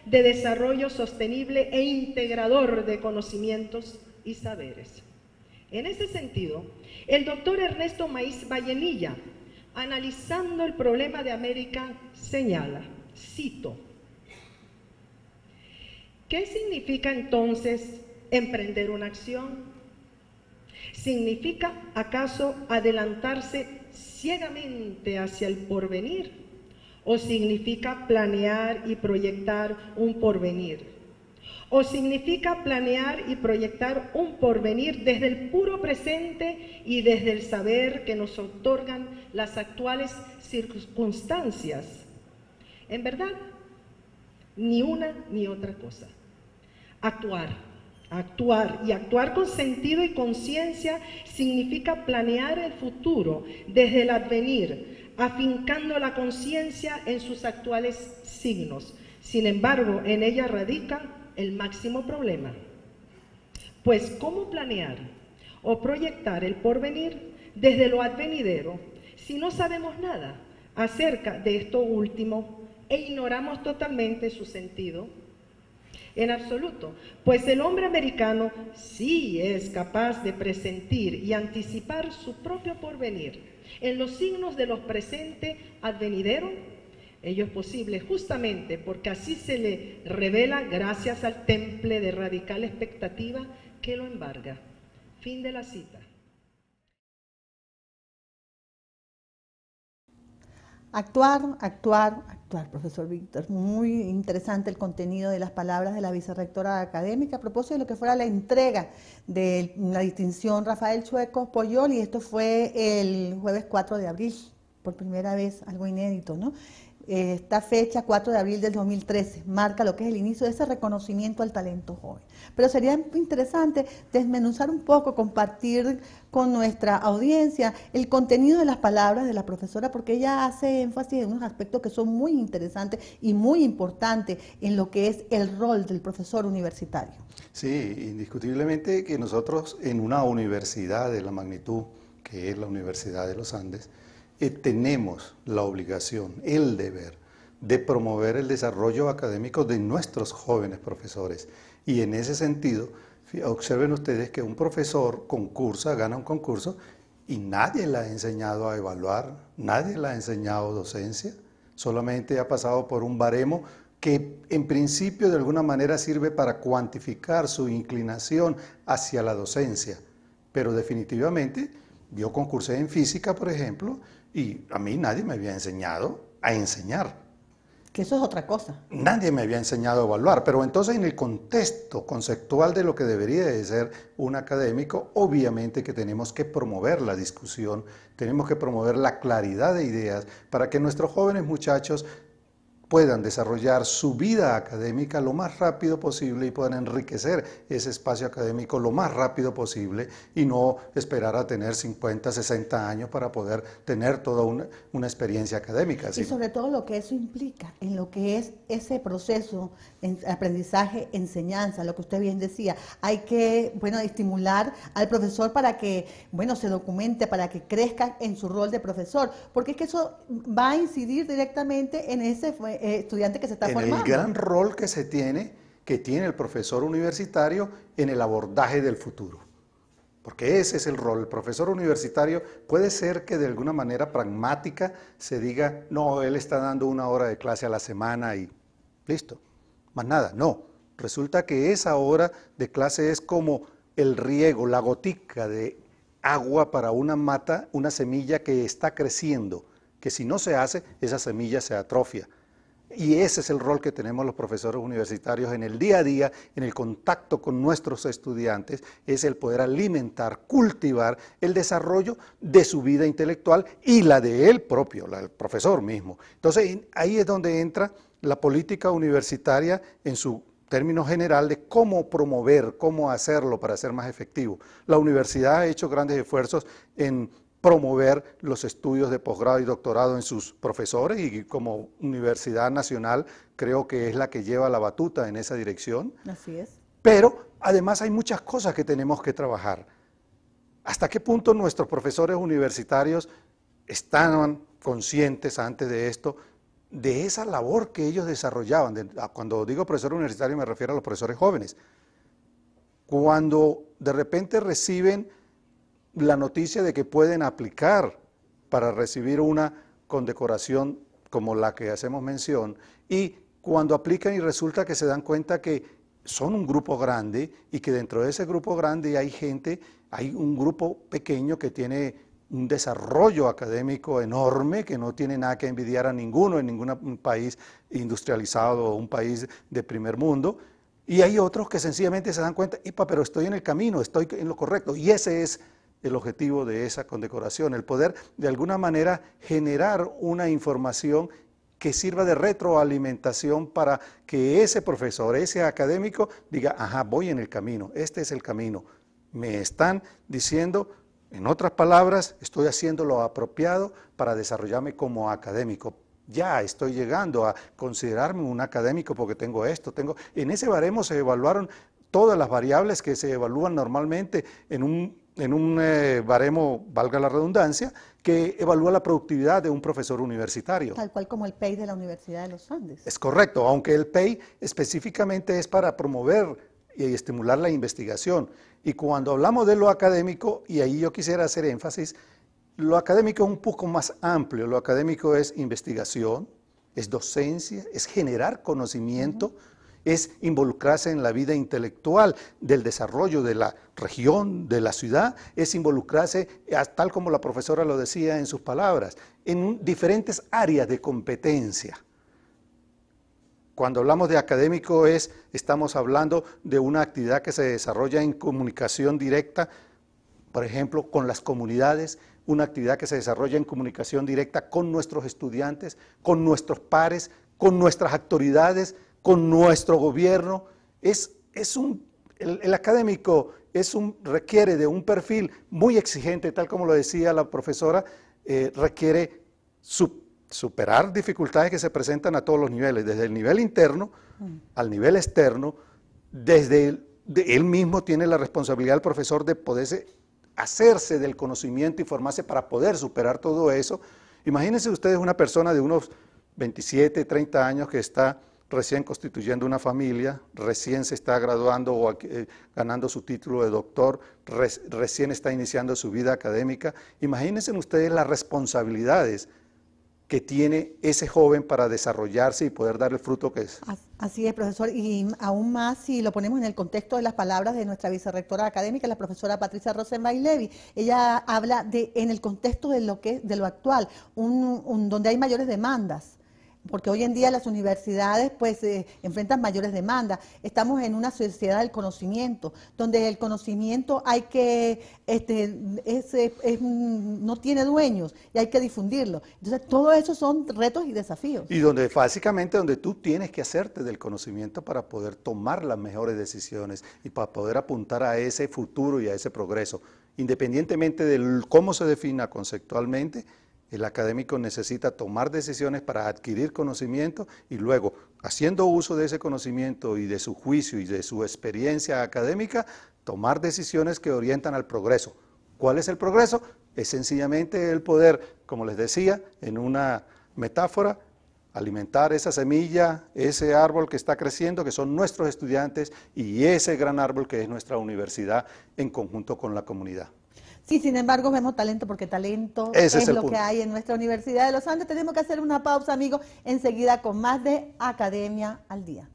de desarrollo sostenible e integrador de conocimientos y saberes. En ese sentido, el doctor Ernesto Maiz Vallenilla, analizando el problema de América, señala, cito, ¿qué significa entonces emprender una acción? ¿Significa acaso adelantarse ciegamente hacia el porvenir? ¿O significa planear y proyectar un porvenir? ¿O significa planear y proyectar un porvenir desde el puro presente y desde el saber que nos otorgan las actuales circunstancias? En verdad, ni una ni otra cosa. Actuar con sentido y conciencia significa planear el futuro desde el advenir, afincando la conciencia en sus actuales signos. Sin embargo, en ella radica el máximo problema. Pues, ¿cómo planear o proyectar el porvenir desde lo advenidero si no sabemos nada acerca de esto último e ignoramos totalmente su sentido? En absoluto, pues el hombre americano sí es capaz de presentir y anticipar su propio porvenir en los signos de los presentes advenideros. Ello es posible justamente porque así se le revela gracias al temple de radical expectativa que lo embarga. Fin de la cita. Actuar, profesor Víctor. Muy interesante el contenido de las palabras de la vicerrectora académica a propósito de lo que fuera la entrega de la distinción Rafael Chueco Poyol, y esto fue el jueves 4 de abril, por primera vez, algo inédito, ¿no? Esta fecha, 4 de abril del 2013, marca lo que es el inicio de ese reconocimiento al talento joven. Pero sería interesante desmenuzar un poco, compartir con nuestra audiencia el contenido de las palabras de la profesora, porque ella hace énfasis en unos aspectos que son muy interesantes y muy importantes en lo que es el rol del profesor universitario. Sí, indiscutiblemente que nosotros en una universidad de la magnitud que es la Universidad de los Andes, tenemos la obligación, el deber de promover el desarrollo académico de nuestros jóvenes profesores. Y en ese sentido, observen ustedes que un profesor concursa, gana un concurso y nadie le ha enseñado a evaluar, nadie le ha enseñado docencia, solamente ha pasado por un baremo que en principio de alguna manera sirve para cuantificar su inclinación hacia la docencia, pero definitivamente yo concursé en física, por ejemplo, y a mí nadie me había enseñado a enseñar. Que eso es otra cosa. Nadie me había enseñado a evaluar, pero entonces en el contexto conceptual de lo que debería de ser un académico, obviamente que tenemos que promover la discusión, tenemos que promover la claridad de ideas para que nuestros jóvenes muchachos puedan desarrollar su vida académica lo más rápido posible y puedan enriquecer ese espacio académico lo más rápido posible y no esperar a tener 50, 60 años para poder tener toda una experiencia académica. Y sobre todo lo que eso implica en lo que es ese proceso, en aprendizaje, enseñanza, lo que usted bien decía. Hay que, estimular al profesor para que, se documente, para que crezca en su rol de profesor, porque es que eso va a incidir directamente en ese estudiante que se está formando. En el gran rol que tiene el profesor universitario en el abordaje del futuro. Porque ese es el rol. El profesor universitario puede ser que de alguna manera pragmática se diga, no, él está dando 1 hora de clase a la semana y listo, más nada. No, resulta que esa hora de clase es como el riego, la gotica de agua para una mata, una semilla que está creciendo, que si no se hace, esa semilla se atrofia. Y ese es el rol que tenemos los profesores universitarios en el día a día, en el contacto con nuestros estudiantes, es el poder alimentar, cultivar el desarrollo de su vida intelectual y la de él propio, la del profesor mismo. Entonces, ahí es donde entra la política universitaria en su término general de cómo promover, cómo hacerlo para ser más efectivo. La universidad ha hecho grandes esfuerzos en promover los estudios de posgrado y doctorado en sus profesores y como Universidad Nacional creo que es la que lleva la batuta en esa dirección. Así es. Pero además hay muchas cosas que tenemos que trabajar. ¿Hasta qué punto nuestros profesores universitarios estaban conscientes antes de esto de esa labor que ellos desarrollaban. Cuando digo profesor universitario me refiero a los profesores jóvenes. Cuando de repente reciben la noticia de que pueden aplicar para recibir una condecoración como la que hacemos mención, y cuando aplican y resulta que se dan cuenta que son un grupo grande y que dentro de ese grupo grande hay un grupo pequeño que tiene un desarrollo académico enorme, que no tiene nada que envidiar a ninguno en ningún país industrializado o un país de primer mundo, y hay otros que sencillamente se dan cuenta, pero estoy en el camino, estoy en lo correcto, y ese es el objetivo de esa condecoración, el poder de alguna manera generar una información que sirva de retroalimentación para que ese profesor, ese académico diga, ajá, voy en el camino, este es el camino. Me están diciendo, en otras palabras, estoy haciendo lo apropiado para desarrollarme como académico. Ya estoy llegando a considerarme un académico porque tengo esto, En ese baremo se evaluaron todas las variables que se evalúan normalmente en un baremo, valga la redundancia, que evalúa la productividad de un profesor universitario. Tal cual como el PEI de la Universidad de los Andes. Es correcto, aunque el PEI específicamente es para promover y estimular la investigación. Y cuando hablamos de lo académico, y ahí yo quisiera hacer énfasis, lo académico es un poco más amplio. Lo académico es investigación, es docencia, es generar conocimiento, es involucrarse en la vida intelectual del desarrollo de la región, de la ciudad, es involucrarse, tal como la profesora lo decía en sus palabras, en diferentes áreas de competencia. Cuando hablamos de académico estamos hablando de una actividad que se desarrolla en comunicación directa, por ejemplo, con las comunidades, una actividad que se desarrolla en comunicación directa con nuestros estudiantes, con nuestros pares, con nuestras autoridades, con nuestro gobierno. El académico requiere de un perfil muy exigente, tal como lo decía la profesora, requiere superar dificultades que se presentan a todos los niveles, desde el nivel interno al nivel externo. Él mismo tiene la responsabilidad, el profesor, de poderse hacerse del conocimiento y formarse para poder superar todo eso. Imagínense ustedes una persona de unos 27, 30 años que está recién constituyendo una familia, recién se está graduando o ganando su título de doctor, recién está iniciando su vida académica. Imagínense ustedes las responsabilidades que tiene ese joven para desarrollarse y poder dar el fruto que es. Así es, profesor, y aún más si lo ponemos en el contexto de las palabras de nuestra vicerrectora académica, la profesora Patricia Rosenbach Levy. Ella habla en el contexto de lo actual, donde hay mayores demandas. Porque hoy en día las universidades pues enfrentan mayores demandas. Estamos en una sociedad del conocimiento, donde el conocimiento no tiene dueños y hay que difundirlo. Entonces, todo eso son retos y desafíos. Y básicamente donde tú tienes que hacerte del conocimiento para poder tomar las mejores decisiones y para poder apuntar a ese futuro y a ese progreso. Independientemente de cómo se defina conceptualmente, el académico necesita tomar decisiones para adquirir conocimiento y luego, haciendo uso de ese conocimiento y de su juicio y de su experiencia académica, tomar decisiones que orientan al progreso. ¿Cuál es el progreso? Es sencillamente el poder, como les decía, en una metáfora, alimentar esa semilla, ese árbol que está creciendo, que son nuestros estudiantes, y ese gran árbol que es nuestra universidad en conjunto con la comunidad. Sí, sin embargo, vemos talento porque talento es lo que hay en nuestra Universidad de los Andes. Tenemos que hacer una pausa, amigos, enseguida con más de Academia al Día.